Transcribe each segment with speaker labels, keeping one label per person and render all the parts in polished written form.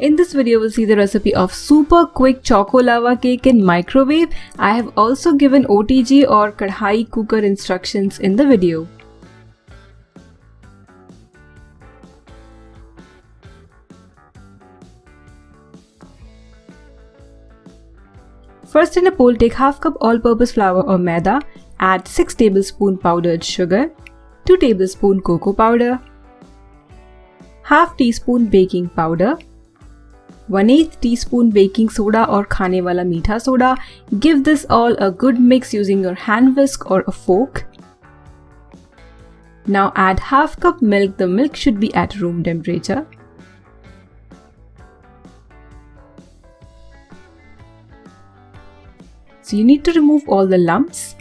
Speaker 1: In this video, we'll see the recipe of super quick choco lava cake in microwave. I have also given OTG or Kadhai cooker instructions in the video. First, in a bowl, take half cup all-purpose flour or maida, add 6 tablespoon powdered sugar, 2 tablespoon cocoa powder, half teaspoon baking powder, 1/8 teaspoon baking soda or khane wala meetha soda. Give this all a good mix using your hand whisk or a fork. Now add half cup milk. The milk should be at room temperature. So you need to remove all the lumps,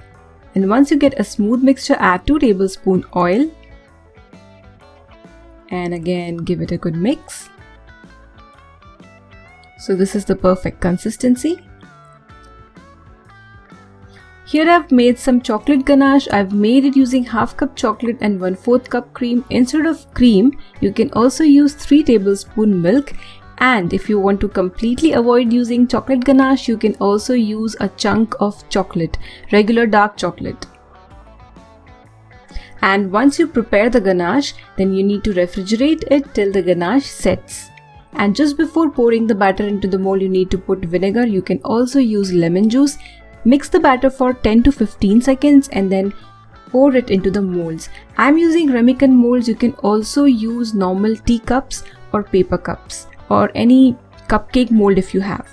Speaker 1: and once you get a smooth mixture, add 2 tablespoon oil and again give it a good mix. So this is the perfect consistency. Here I've made some chocolate ganache. I've made it using half cup chocolate and 1/4 cup cream. Instead of cream, you can also use 3 tablespoon milk. And if you want to completely avoid using chocolate ganache, you can also use a chunk of chocolate, regular dark chocolate. And once you prepare the ganache, then you need to refrigerate it till the ganache sets. And just before pouring the batter into the mold, you need to put vinegar. You can also use lemon juice. Mix the batter for 10 to 15 seconds and then pour it into the molds. I'm using Remington molds. You can also use normal teacups or paper cups or any cupcake mold if you have.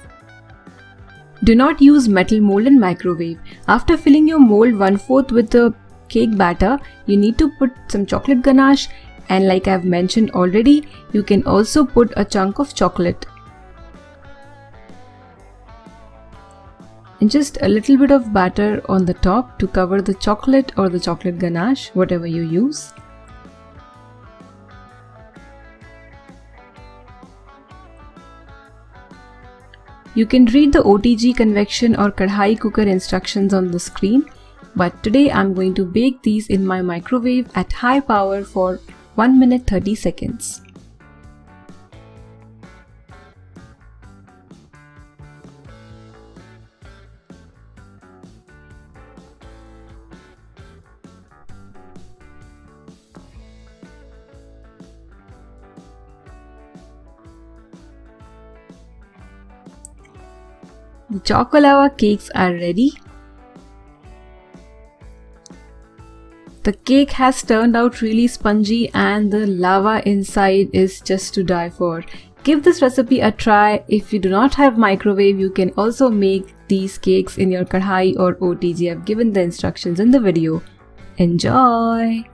Speaker 1: Do not use metal mold in microwave. After filling your mold 1/4 with the cake batter, you need to put some chocolate ganache, and like I've mentioned already, you can also put a chunk of chocolate. And just a little bit of batter on the top to cover the chocolate or the chocolate ganache, whatever you use. You can read the OTG convection or Kadhai cooker instructions on the screen, but today I'm going to bake these in my microwave at high power for 1 minute 30 seconds. The choco lava cakes are ready. The cake has turned out really spongy and the lava inside is just to die for. Give this recipe a try. If you do not have microwave, you can also make these cakes in your Kadhai or OTG. I've given the instructions in the video. Enjoy!